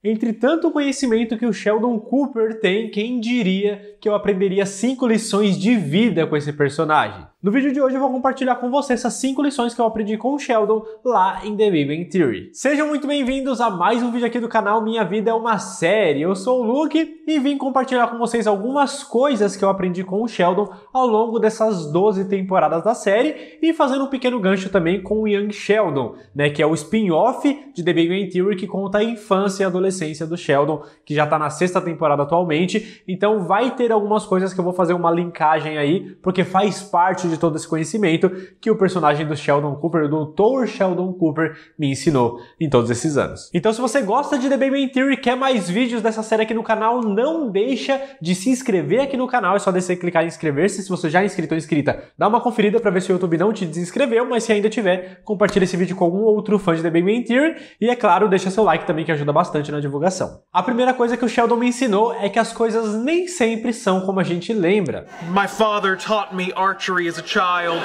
Entre tanto conhecimento que o Sheldon Cooper tem, quem diria que eu aprenderia 5 lições de vida com esse personagem? No vídeo de hoje eu vou compartilhar com você essas 5 lições que eu aprendi com o Sheldon lá em The Big Bang Theory. Sejam muito bem-vindos a mais um vídeo aqui do canal Minha Vida é uma Série. Eu sou o Luke e vim compartilhar com vocês algumas coisas que eu aprendi com o Sheldon ao longo dessas 12 temporadas da série e fazendo um pequeno gancho também com o Young Sheldon, né, que é o spin-off de The Big Bang Theory que conta a infância e adolescência do Sheldon, que já tá na 6ª temporada atualmente. Então vai ter algumas coisas que eu vou fazer uma linkagem aí, porque faz parte de todo esse conhecimento que o personagem do Sheldon Cooper, o Dr. Sheldon Cooper, me ensinou em todos esses anos. Então se você gosta de The Big Bang Theory e quer mais vídeos dessa série aqui no canal, não deixa de se inscrever aqui no canal, é só descer e clicar em inscrever-se. Se você já é inscrito ou inscrita, dá uma conferida para ver se o YouTube não te desinscreveu, mas se ainda tiver, compartilha esse vídeo com algum outro fã de The Big Bang Theory e, é claro, deixa seu like também, que ajuda bastante na divulgação. A primeira coisa que o Sheldon me ensinou é que as coisas nem sempre são como a gente lembra. My father taught me archery as a child.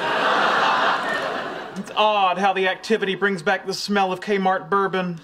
It's odd how the activity brings back the smell of Kmart bourbon.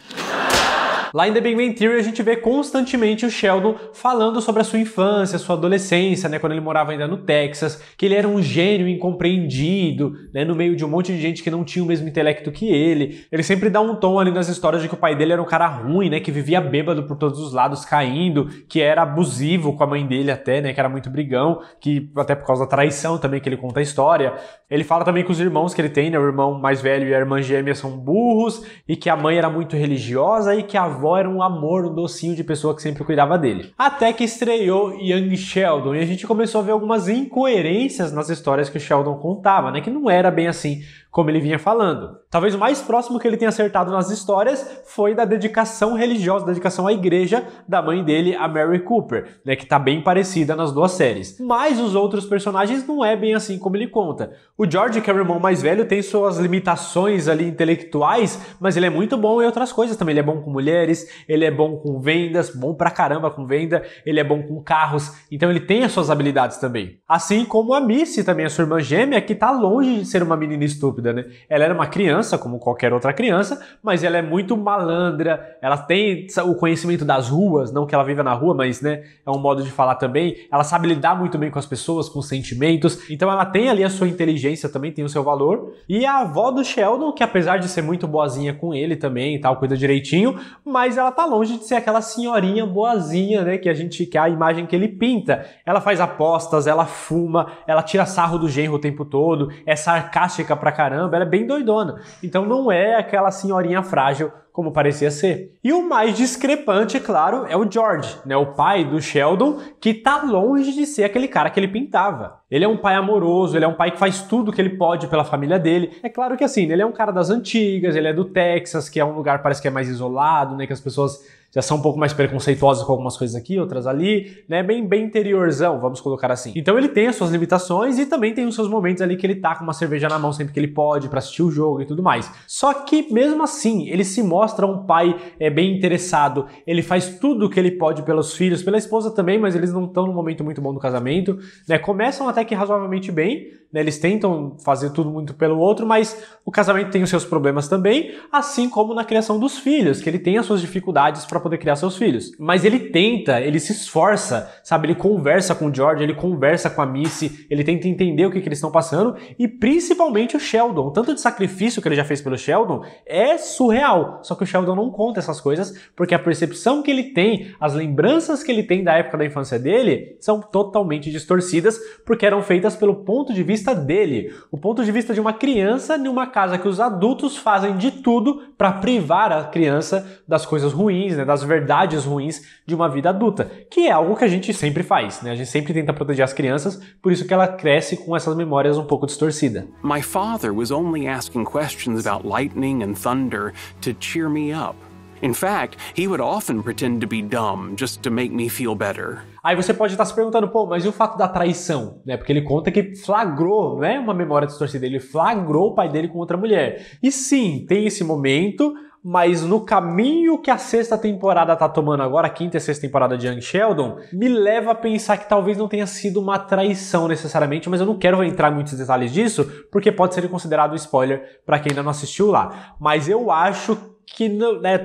Lá em The Big Bang Theory a gente vê constantemente o Sheldon falando sobre a sua infância, sua adolescência, né, quando ele morava ainda no Texas, que ele era um gênio incompreendido, né, no meio de um monte de gente que não tinha o mesmo intelecto que ele. Ele sempre dá um tom ali nas histórias de que o pai dele era um cara ruim, né, que vivia bêbado por todos os lados, caindo, que era abusivo com a mãe dele até, né, que era muito brigão, que até por causa da traição também que ele conta a história. Ele fala também que os irmãos que ele tem, né, o irmão mais velho e a irmã gêmea são burros, e que a mãe era muito religiosa e que a avó era um amor, um docinho de pessoa que sempre cuidava dele. Até que estreou Young Sheldon e a gente começou a ver algumas incoerências nas histórias que o Sheldon contava, né? Que não era bem assim como ele vinha falando. Talvez o mais próximo que ele tenha acertado nas histórias foi da dedicação religiosa, dedicação à igreja da mãe dele, a Mary Cooper, né? Que tá bem parecida nas duas séries. Mas os outros personagens não é bem assim como ele conta. O George, que é o irmão mais velho, tem suas limitações ali intelectuais, mas ele é muito bom em outras coisas também. Ele é bom com mulheres, ele é bom com vendas, bom pra caramba com venda, ele é bom com carros, então ele tem as suas habilidades também. Assim como a Missy, também a sua irmã gêmea, que tá longe de ser uma menina estúpida, né? Ela era uma criança, como qualquer outra criança, mas ela é muito malandra, ela tem o conhecimento das ruas, não que ela viva na rua, mas, né, é um modo de falar também. Ela sabe lidar muito bem com as pessoas, com os sentimentos, então ela tem ali a sua inteligência também, tem o seu valor. E a avó do Sheldon, que apesar de ser muito boazinha com ele também e tal, cuida direitinho, mas ela tá longe de ser aquela senhorinha boazinha, né, que é a imagem que ele pinta. Ela faz apostas, ela fuma, ela tira sarro do genro o tempo todo, é sarcástica pra caramba, ela é bem doidona. Então não é aquela senhorinha frágil como parecia ser. E o mais discrepante, claro, é o George, né, o pai do Sheldon, que tá longe de ser aquele cara que ele pintava. Ele é um pai amoroso, ele é um pai que faz tudo que ele pode pela família dele. É claro que assim, ele é um cara das antigas, ele é do Texas, que é um lugar parece que é mais isolado, né, que as pessoas já são um pouco mais preconceituosas com algumas coisas aqui, outras ali, né, bem interiorzão, vamos colocar assim. Então ele tem as suas limitações e também tem os seus momentos ali que ele tá com uma cerveja na mão sempre que ele pode pra assistir o jogo e tudo mais. Só que mesmo assim, ele se mostra um pai bem interessado, ele faz tudo o que ele pode pelos filhos, pela esposa também, mas eles não estão num momento muito bom do casamento, né, começam até que razoavelmente bem, né, eles tentam fazer tudo muito pelo outro, mas o casamento tem os seus problemas também, assim como na criação dos filhos, que ele tem as suas dificuldades para poder criar seus filhos. Mas ele tenta, ele se esforça, sabe? Ele conversa com o George, ele conversa com a Missy, ele tenta entender o que eles estão passando e principalmente o Sheldon. O tanto de sacrifício que ele já fez pelo Sheldon é surreal. Só que o Sheldon não conta essas coisas porque a percepção que ele tem, as lembranças que ele tem da época da infância dele são totalmente distorcidas porque eram feitas pelo ponto de vista dele. O ponto de vista de uma criança numa casa que os adultos fazem de tudo para privar a criança das coisas ruins, né, das verdades ruins de uma vida adulta, que é algo que a gente sempre faz, né? A gente sempre tenta proteger as crianças, por isso que ela cresce com essas memórias um pouco distorcidas. My father was only asking questions about lightning and thunder to cheer me up. In fact, he would often pretend to be dumb just to make me feel better. Aí você pode estar se perguntando, pô, mas e o fato da traição? Né? Porque ele conta que flagrou, não é uma memória distorcida, ele flagrou o pai dele com outra mulher. E sim, tem esse momento, mas no caminho que a 6ª temporada tá tomando agora, a 5ª e 6ª temporada de Young Sheldon, me leva a pensar que talvez não tenha sido uma traição necessariamente, mas eu não quero entrar em muitos detalhes disso, porque pode ser considerado spoiler para quem ainda não assistiu lá. Mas eu acho que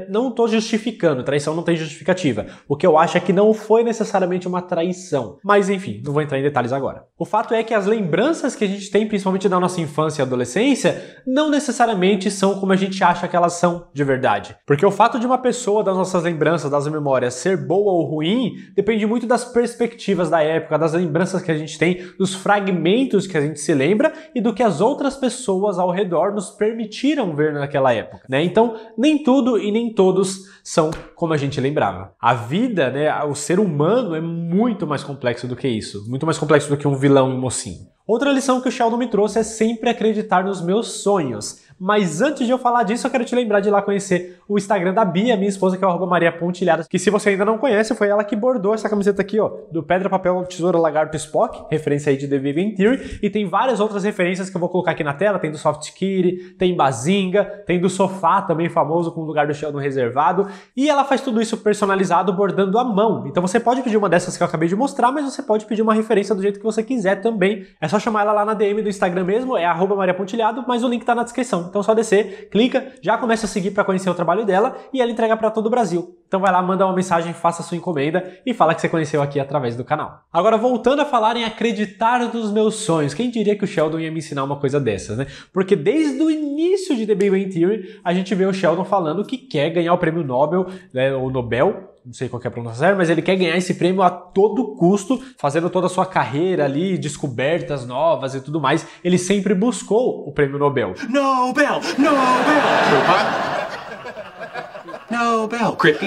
não tô justificando, traição não tem justificativa. O que eu acho é que não foi necessariamente uma traição. Mas enfim, não vou entrar em detalhes agora. O fato é que as lembranças que a gente tem, principalmente da nossa infância e adolescência, não necessariamente são como a gente acha que elas são de verdade. Porque o fato de uma pessoa, das nossas lembranças, das memórias, ser boa ou ruim, depende muito das perspectivas da época, das lembranças que a gente tem, dos fragmentos que a gente se lembra e do que as outras pessoas ao redor nos permitiram ver naquela época, né? Então, nem tudo e nem todos são como a gente lembrava. A vida, né, o ser humano é muito mais complexo do que isso, muito mais complexo do que um vilão e um mocinho. Outra lição que o Sheldon me trouxe é sempre acreditar nos meus sonhos. Mas antes de eu falar disso, eu quero te lembrar de ir lá conhecer o Instagram da Bia, minha esposa, que é o @mariapontilhada, que se você ainda não conhece, foi ela que bordou essa camiseta aqui, ó, do Pedra, Papel, Tesoura, Lagarto, Spock, referência aí de The Big Bang Theory, e tem várias outras referências que eu vou colocar aqui na tela, tem do Soft Kitty, tem Bazinga, tem do sofá, também famoso, com o lugar do Sheldon reservado, e ela faz tudo isso personalizado, bordando à mão. Então você pode pedir uma dessas que eu acabei de mostrar, mas você pode pedir uma referência do jeito que você quiser também. É só chamar ela lá na DM do Instagram mesmo, é @mariapontilhado, mas o link tá na descrição. Então só descer, clica, já começa a seguir para conhecer o trabalho dela e ela entrega para todo o Brasil. Então vai lá, manda uma mensagem, faça a sua encomenda e fala que você conheceu aqui através do canal. Agora, voltando a falar em acreditar nos meus sonhos, quem diria que o Sheldon ia me ensinar uma coisa dessas, né? Porque desde o início de The Big Bang Theory, a gente vê o Sheldon falando que quer ganhar o prêmio Nobel, né, ou Nobel, não sei qual que é a pronúncia certa, mas ele quer ganhar esse prêmio a todo custo, fazendo toda a sua carreira ali, descobertas novas e tudo mais. Ele sempre buscou o prêmio Nobel. Nobel! Nobel! Nobel! Crispy.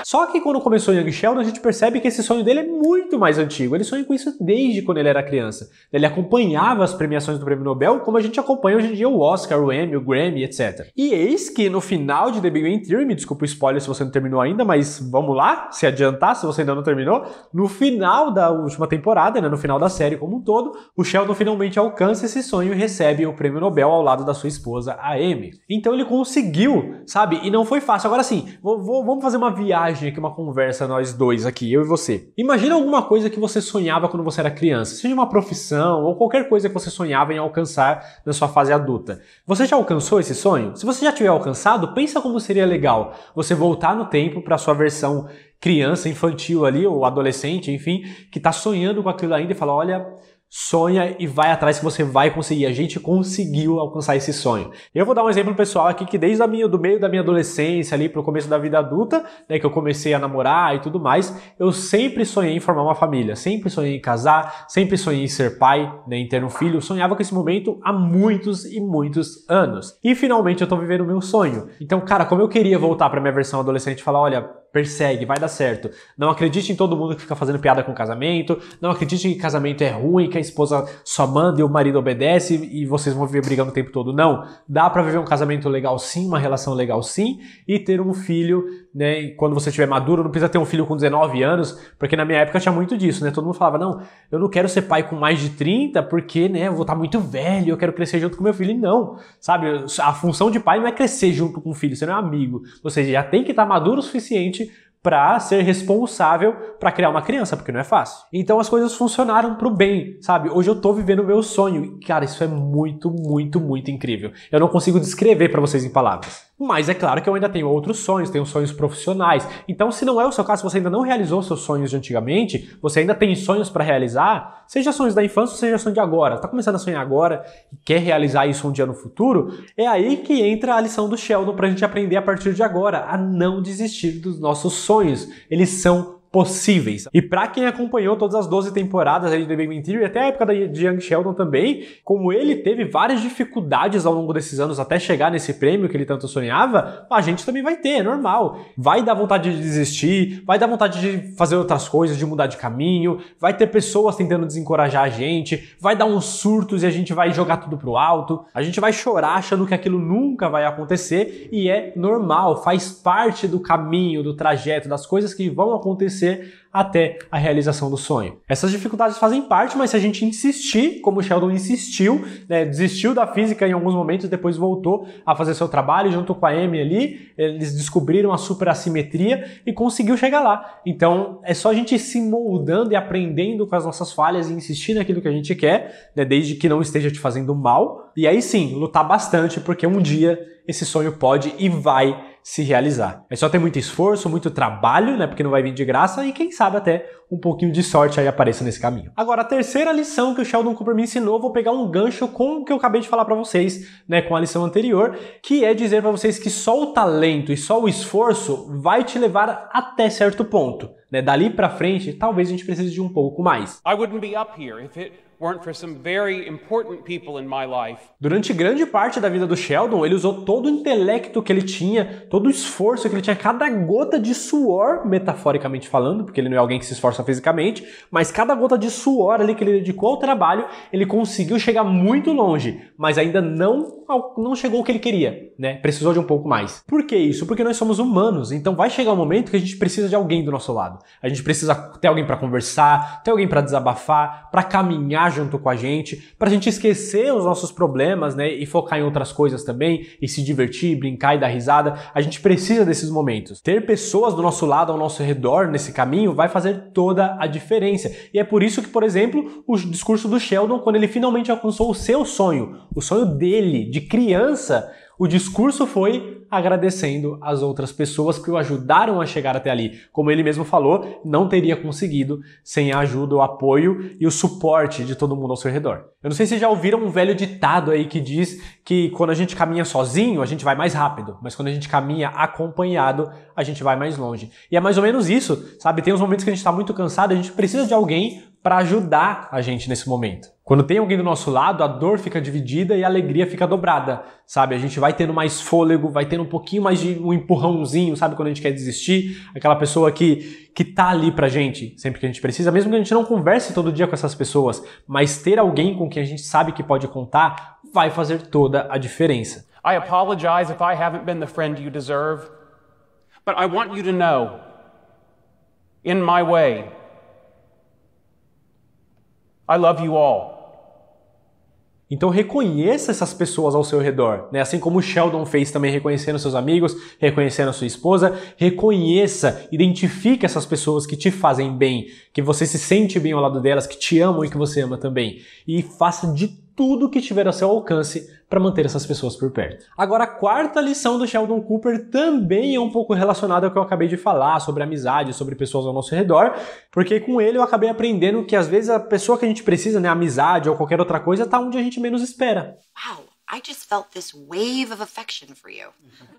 Só que quando começou Young Sheldon, a gente percebe que esse sonho dele é muito mais antigo. Ele sonha com isso desde quando ele era criança. Ele acompanhava as premiações do prêmio Nobel, como a gente acompanha hoje em dia o Oscar, o Emmy, o Grammy, etc. E eis que no final de The Big Bang Theory, me desculpa o spoiler se você não terminou ainda, mas vamos lá, se adiantar, se você ainda não terminou, no final da última temporada, né, no final da série como um todo, o Sheldon finalmente alcança esse sonho e recebe o prêmio Nobel ao lado da sua esposa, a Amy. Então ele conseguiu, sabe? E não foi fácil. Agora sim, vamos fazer uma viagem aqui, uma conversa nós dois aqui, eu e você. Imagina alguma coisa que você sonhava quando você era criança, seja uma profissão ou qualquer coisa que você sonhava em alcançar na sua fase adulta. Você já alcançou esse sonho? Se você já tiver alcançado, pensa como seria legal você voltar no tempo para sua versão criança, infantil ali, ou adolescente, enfim, que tá sonhando com aquilo ainda e fala, olha, sonha e vai atrás que você vai conseguir. A gente conseguiu alcançar esse sonho. Eu vou dar um exemplo pessoal aqui que desde do meio da minha adolescência ali pro começo da vida adulta, né, que eu comecei a namorar e tudo mais, eu sempre sonhei em formar uma família, sempre sonhei em casar, sempre sonhei em ser pai, né, em ter um filho. Eu sonhava com esse momento há muitos e muitos anos. E finalmente eu tô vivendo o meu sonho. Então, cara, como eu queria voltar pra minha versão adolescente e falar, olha, persegue, vai dar certo. Não acredite em todo mundo que fica fazendo piada com casamento, não acredite que casamento é ruim, que a esposa só manda e o marido obedece e vocês vão viver brigando o tempo todo. Não, dá pra viver um casamento legal sim, uma relação legal sim, e ter um filho, né, quando você estiver maduro, não precisa ter um filho com 19 anos, porque na minha época tinha muito disso, né, todo mundo falava, não, eu não quero ser pai com mais de 30, porque, né, eu vou estar muito velho, eu quero crescer junto com meu filho, e não, sabe, a função de pai não é crescer junto com o filho, você não é amigo, você já tem que estar maduro o suficiente para ser responsável para criar uma criança, porque não é fácil. Então as coisas funcionaram pro bem, sabe? Hoje eu tô vivendo o meu sonho e, cara, isso é muito, muito, muito incrível. Eu não consigo descrever para vocês em palavras. Mas é claro que eu ainda tenho outros sonhos, tenho sonhos profissionais. Então, se não é o seu caso, se você ainda não realizou seus sonhos de antigamente, você ainda tem sonhos para realizar, seja sonhos da infância ou seja sonho de agora, tá começando a sonhar agora e quer realizar isso um dia no futuro, é aí que entra a lição do Sheldon pra gente aprender a partir de agora a não desistir dos nossos sonhos. Eles são possíveis. E pra quem acompanhou todas as 12 temporadas aí de The Big Bang Theory, até a época de Young Sheldon também, como ele teve várias dificuldades ao longo desses anos até chegar nesse prêmio que ele tanto sonhava, a gente também vai ter, é normal. Vai dar vontade de desistir, vai dar vontade de fazer outras coisas, de mudar de caminho, vai ter pessoas tentando desencorajar a gente, vai dar uns surtos e a gente vai jogar tudo pro alto, a gente vai chorar achando que aquilo nunca vai acontecer e é normal, faz parte do caminho, do trajeto, das coisas que vão acontecer até a realização do sonho. Essas dificuldades fazem parte, mas se a gente insistir, como o Sheldon insistiu, né, desistiu da física em alguns momentos, depois voltou a fazer seu trabalho junto com a Amy ali, eles descobriram a superassimetria e conseguiu chegar lá. Então é só a gente ir se moldando e aprendendo com as nossas falhas e insistir naquilo que a gente quer, né, desde que não esteja te fazendo mal, e aí sim, lutar bastante, porque um dia esse sonho pode e vai se realizar. É só ter muito esforço, muito trabalho, né? Porque não vai vir de graça e quem sabe até um pouquinho de sorte aí apareça nesse caminho. Agora, a terceira lição que o Sheldon Cooper me ensinou, vou pegar um gancho com o que eu acabei de falar pra vocês, né? Com a lição anterior, que é dizer pra vocês que só o talento e só o esforço vai te levar até certo ponto, né? Dali pra frente, talvez a gente precise de um pouco mais. I wouldn't be up here if it weren't for some very important people in my life. Durante grande parte da vida do Sheldon, ele usou todo o intelecto que ele tinha, todo o esforço que ele tinha, cada gota de suor, metaforicamente falando, porque ele não é alguém que se esforça fisicamente, mas cada gota de suor ali que ele dedicou ao trabalho, ele conseguiu chegar muito longe, mas ainda não chegou ao que ele queria, né? Precisou de um pouco mais. Por que isso? Porque nós somos humanos, então vai chegar um momento que a gente precisa de alguém do nosso lado. A gente precisa ter alguém para conversar, ter alguém para desabafar, para caminhar junto com a gente, pra gente esquecer os nossos problemas, né, e focar em outras coisas também, e se divertir, brincar e dar risada. A gente precisa desses momentos. Ter pessoas do nosso lado, ao nosso redor, nesse caminho, vai fazer toda a diferença. E é por isso que, por exemplo, o discurso do Sheldon, quando ele finalmente alcançou o seu sonho, o sonho dele, de criança, o discurso foi agradecendo as outras pessoas que o ajudaram a chegar até ali. Como ele mesmo falou, não teria conseguido sem a ajuda, o apoio e o suporte de todo mundo ao seu redor. Eu não sei se vocês já ouviram um velho ditado aí que diz que quando a gente caminha sozinho, a gente vai mais rápido, mas quando a gente caminha acompanhado, a gente vai mais longe. E é mais ou menos isso, sabe? Tem uns momentos que a gente está muito cansado, a gente precisa de alguém para ajudar a gente nesse momento. Quando tem alguém do nosso lado, a dor fica dividida e a alegria fica dobrada, sabe? A gente vai tendo mais fôlego, vai tendo um pouquinho mais de um empurrãozinho, sabe? Quando a gente quer desistir, aquela pessoa que tá ali pra gente sempre que a gente precisa, mesmo que a gente não converse todo dia com essas pessoas, mas ter alguém com quem a gente sabe que pode contar vai fazer toda a diferença. I apologize if I haven't been the friend you deserve, but I want you to know, in my way, I love you all. Então reconheça essas pessoas ao seu redor, né? Assim como o Sheldon fez também, reconhecendo seus amigos, reconhecendo a sua esposa, reconheça, identifique essas pessoas que te fazem bem, que você se sente bem ao lado delas, que te amam e que você ama também. E faça de tudo que tiver ao seu alcance para manter essas pessoas por perto. Agora, a quarta lição do Sheldon Cooper também é um pouco relacionada ao que eu acabei de falar, sobre amizade, sobre pessoas ao nosso redor, porque com ele eu acabei aprendendo que às vezes a pessoa que a gente precisa, né, amizade ou qualquer outra coisa, tá onde a gente menos espera. Wow, I just felt this wave of affection for you.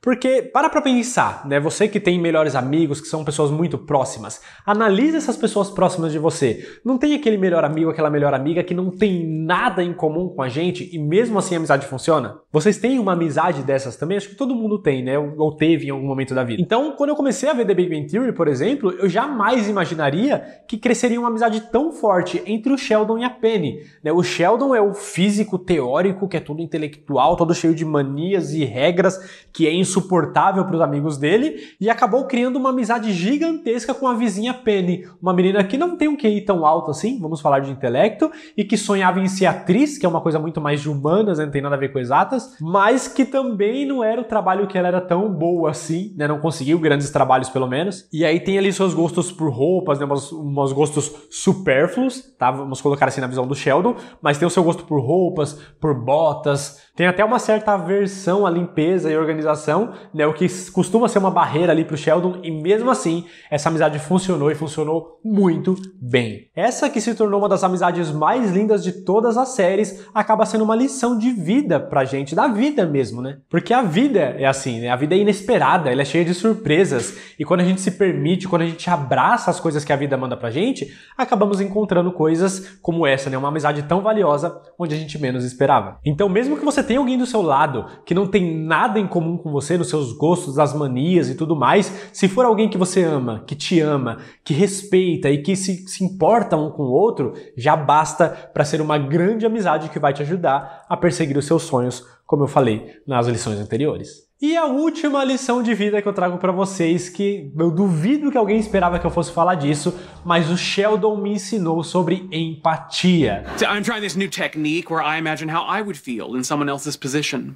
Porque, para pensar, né, você que tem melhores amigos, que são pessoas muito próximas, analise essas pessoas próximas de você. Não tem aquele melhor amigo, aquela melhor amiga que não tem nada em comum com a gente e mesmo assim a amizade funciona? Vocês têm uma amizade dessas também? Acho que todo mundo tem, né? Ou teve em algum momento da vida. Então, quando eu comecei a ver The Big Bang Theory, por exemplo, eu jamais imaginaria que cresceria uma amizade tão forte entre o Sheldon e a Penny, né? O Sheldon é o físico teórico, que é todo intelectual, todo cheio de manias e regras, que é insuportável para os amigos dele, e acabou criando uma amizade gigantesca com a vizinha Penny, uma menina que não tem um QI tão alto assim, vamos falar de intelecto, e que sonhava em ser atriz, que é uma coisa muito mais de humanas, né? Não tem nada a ver com exatas, mas que também não era o trabalho que ela era tão boa assim, né? Não conseguiu grandes trabalhos pelo menos. E aí tem ali seus gostos por roupas, né? Uns gostos supérfluos, tá? Vamos colocar assim na visão do Sheldon, mas tem o seu gosto por roupas, por botas, tem até uma certa aversão à limpeza e organização, né? O que costuma ser uma barreira ali pro Sheldon, e mesmo assim, essa amizade funcionou e funcionou muito bem. Essa que se tornou uma das amizades mais lindas de todas as séries, acaba sendo uma lição de vida pra gente, da vida mesmo, né? Porque a vida é assim, né? A vida é inesperada, ela é cheia de surpresas, e quando a gente se permite, quando a gente abraça as coisas que a vida manda pra gente, acabamos encontrando coisas como essa, né? Uma amizade tão valiosa, onde a gente menos esperava. Então, mesmo que você tem alguém do seu lado que não tem nada em comum com você, nos seus gostos, as manias e tudo mais, se for alguém que você ama, que te ama, que respeita e que se importa um com o outro, já basta para ser uma grande amizade que vai te ajudar a perseguir os seus sonhos, como eu falei nas lições anteriores. E a última lição de vida que eu trago pra vocês, que eu duvido que alguém esperava que eu fosse falar disso, mas o Sheldon me ensinou sobre empatia. So I'm trying this new technique where I imagine how I would feel in someone else's position.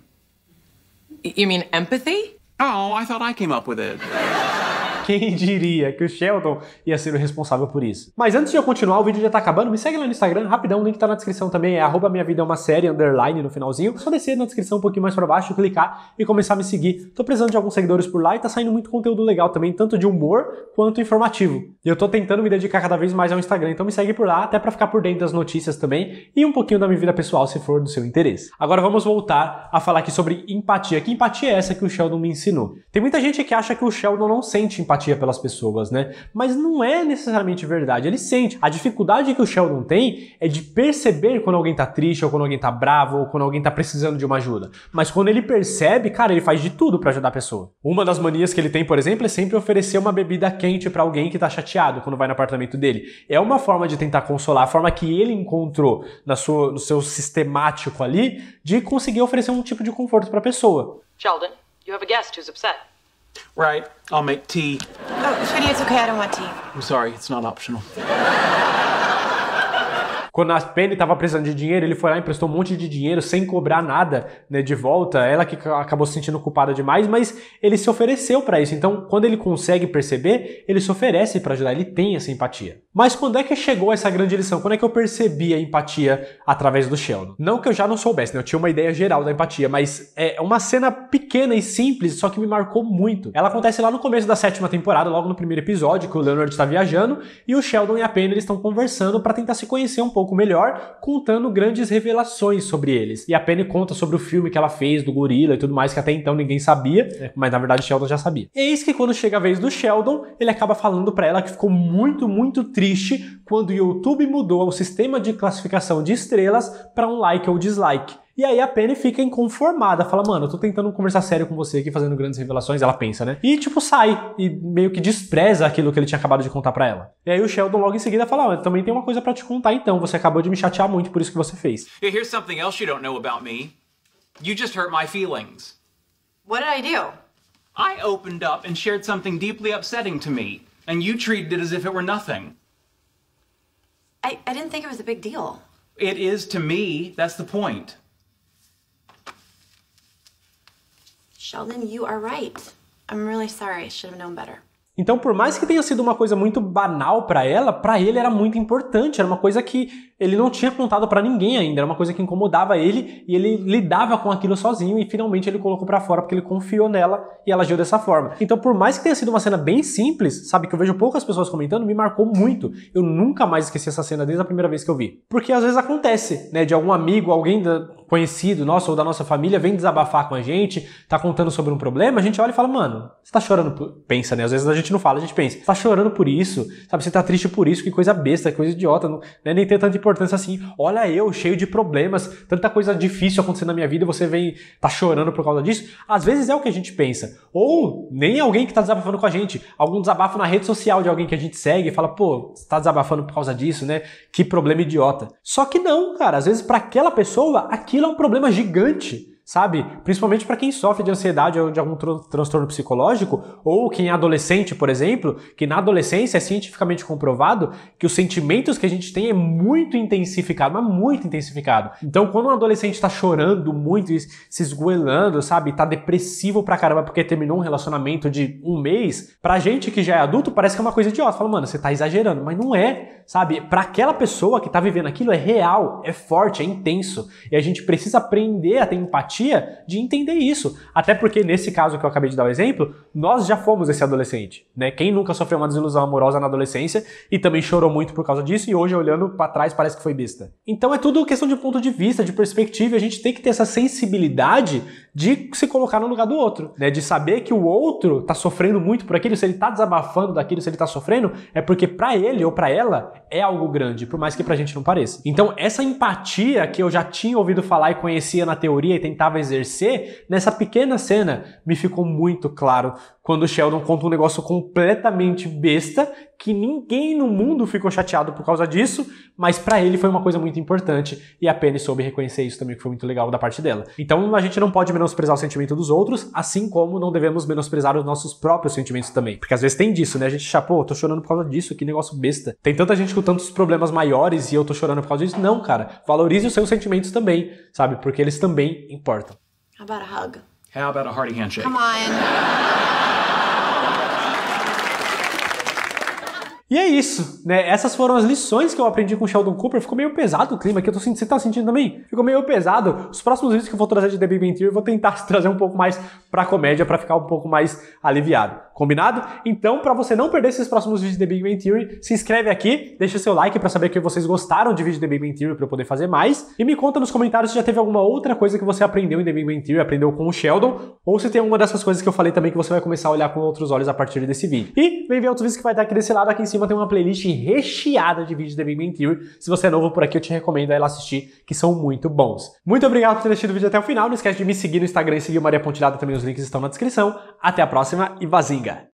You mean empathy? Oh, I thought I came up with it. Quem diria que o Sheldon ia ser o responsável por isso? Mas antes de eu continuar, o vídeo já tá acabando, me segue lá no Instagram, rapidão, o link tá na descrição também, é @minhavidaeuma-série, _ no finalzinho. É só descer na descrição um pouquinho mais pra baixo, clicar e começar a me seguir. Tô precisando de alguns seguidores por lá e tá saindo muito conteúdo legal também, tanto de humor quanto informativo. E eu tô tentando me dedicar cada vez mais ao Instagram, então me segue por lá, até pra ficar por dentro das notícias também e um pouquinho da minha vida pessoal, se for do seu interesse. Agora vamos voltar a falar aqui sobre empatia. Que empatia é essa que o Sheldon me ensinou? Tem muita gente que acha que o Sheldon não sente empatia pelas pessoas, né? Mas não é necessariamente verdade, ele sente. A dificuldade que o Sheldon tem é de perceber quando alguém tá triste, ou quando alguém tá bravo, ou quando alguém tá precisando de uma ajuda. Mas quando ele percebe, cara, ele faz de tudo pra ajudar a pessoa. Uma das manias que ele tem, por exemplo, é sempre oferecer uma bebida quente pra alguém que tá chateado quando vai no apartamento dele. É uma forma de tentar consolar, a forma que ele encontrou no seu sistemático ali, de conseguir oferecer um tipo de conforto pra pessoa. Sheldon, you have a guest who's upset. Right, I'll make tea. Oh, sweetie, it's okay. I don't want tea. I'm sorry, it's not optional. Quando a Penny estava precisando de dinheiro, ele foi lá e emprestou um monte de dinheiro sem cobrar nada, né, de volta. Ela que acabou se sentindo culpada demais, mas ele se ofereceu para isso. Então, quando ele consegue perceber, ele se oferece para ajudar, ele tem essa empatia. Mas quando é que chegou essa grande lição? Quando é que eu percebi a empatia através do Sheldon? Não que eu já não soubesse, né? Eu tinha uma ideia geral da empatia, mas é uma cena pequena e simples, só que me marcou muito. Ela acontece lá no começo da 7ª temporada, logo no primeiro episódio, que o Leonard está viajando e o Sheldon e a Penny eles estão conversando para tentar se conhecer um pouco melhor, contando grandes revelações sobre eles. E a Penny conta sobre o filme que ela fez do gorila e tudo mais, que até então ninguém sabia, mas na verdade o Sheldon já sabia. Eis que quando chega a vez do Sheldon, ele acaba falando pra ela que ficou muito, muito triste quando o YouTube mudou o sistema de classificação de estrelas para um like ou dislike. E aí a Penny fica inconformada, fala, mano, eu tô tentando conversar sério com você aqui, fazendo grandes revelações, ela pensa, né? E tipo, sai, e meio que despreza aquilo que ele tinha acabado de contar pra ela. E aí o Sheldon logo em seguida fala, ó, eu também tenho uma coisa pra te contar então, você acabou de me chatear muito por isso que você fez. Here's something else you don't know about me. You just hurt my feelings. What did I do? I opened up and shared something deeply upsetting to me, and you treated it as if it were nothing. I didn't think it was a big deal. It is to me, that's the point. Sheldon, you are right. I'm really sorry. I should have known better. Então, por mais que tenha sido uma coisa muito banal pra ela, pra ele era muito importante, era uma coisa que ele não tinha contado pra ninguém ainda, era uma coisa que incomodava ele e ele lidava com aquilo sozinho e finalmente ele colocou pra fora porque ele confiou nela e ela agiu dessa forma. Então, por mais que tenha sido uma cena bem simples, sabe, que eu vejo poucas pessoas comentando, me marcou muito. Eu nunca mais esqueci essa cena desde a primeira vez que eu vi. Porque às vezes acontece, né, de algum amigo, alguém conhecido nosso ou da nossa família vem desabafar com a gente, tá contando sobre um problema, a gente olha e fala, mano, você tá chorando por... Pensa, né, às vezes a gente não fala, a gente pensa, você tá chorando por isso, sabe, você tá triste por isso, que coisa besta, que coisa idiota, não, né, nem tem tanta importância assim. Olha eu, cheio de problemas, tanta coisa difícil acontecendo na minha vida, você vem, tá chorando por causa disso. Às vezes é o que a gente pensa. Ou nem alguém que tá desabafando com a gente, algum desabafo na rede social de alguém que a gente segue e fala, pô, você tá desabafando por causa disso, né? Que problema idiota. Só que não, cara, às vezes pra aquela pessoa, aquilo é um problema gigante. Sabe? Principalmente para quem sofre de ansiedade ou de algum transtorno psicológico, ou quem é adolescente, por exemplo, que na adolescência é cientificamente comprovado que os sentimentos que a gente tem é muito intensificado, mas muito intensificado. Então, quando um adolescente tá chorando muito e se esgoelando, sabe? Tá depressivo pra caramba porque terminou um relacionamento de um mês, pra gente que já é adulto parece que é uma coisa idiota. Fala, mano, você tá exagerando, mas não é, sabe? Pra aquela pessoa que tá vivendo aquilo é real, é forte, é intenso. E a gente precisa aprender a ter empatia de entender isso. Até porque, nesse caso que eu acabei de dar o exemplo, nós já fomos esse adolescente, né? Quem nunca sofreu uma desilusão amorosa na adolescência e também chorou muito por causa disso e hoje, olhando pra trás, parece que foi besta. Então é tudo questão de ponto de vista, de perspectiva, e a gente tem que ter essa sensibilidade de se colocar no lugar do outro, né? De saber que o outro tá sofrendo muito por aquilo, se ele tá desabafando daquilo, se ele tá sofrendo, é porque pra ele ou pra ela é algo grande, por mais que pra gente não pareça. Então essa empatia que eu já tinha ouvido falar e conhecia na teoria e tentava exercer, nessa pequena cena me ficou muito claro quando o Sheldon conta um negócio completamente besta, que ninguém no mundo ficou chateado por causa disso, mas pra ele foi uma coisa muito importante e a Penny soube reconhecer isso também, que foi muito legal da parte dela. Então a gente não pode menosprezar o sentimento dos outros, assim como não devemos menosprezar os nossos próprios sentimentos também. Porque às vezes tem disso, né? A gente chapou, tô chorando por causa disso, que negócio besta. Tem tanta gente com tantos problemas maiores e eu tô chorando por causa disso. Não, cara. Valorize os seus sentimentos também, sabe? Porque eles também importam. How about a hug? How about a hearty handshake? Come on. E é isso, né? Essas foram as lições que eu aprendi com o Sheldon Cooper. Ficou meio pesado o clima aqui, você tá sentindo também? Ficou meio pesado. Os próximos vídeos que eu vou trazer de The Big Bang Theory eu vou tentar trazer um pouco mais pra comédia, pra ficar um pouco mais aliviado. Combinado? Então, pra você não perder esses próximos vídeos de The Big Bang Theory, se inscreve aqui, deixa o seu like pra saber que vocês gostaram de vídeo de The Big Bang Theory pra eu poder fazer mais. E me conta nos comentários se já teve alguma outra coisa que você aprendeu em The Big Bang Theory, aprendeu com o Sheldon, ou se tem alguma dessas coisas que eu falei também que você vai começar a olhar com outros olhos a partir desse vídeo. E vem ver outros vídeos que vai estar aqui desse lado. Aqui em cima tem uma playlist recheada de vídeos de The Big Bang Theory. Se você é novo por aqui, eu te recomendo a ir lá assistir, que são muito bons. Muito obrigado por ter assistido o vídeo até o final. Não esquece de me seguir no Instagram e seguir o Maria Pontilhada, também os links estão na descrição. Até a próxima e vazinga!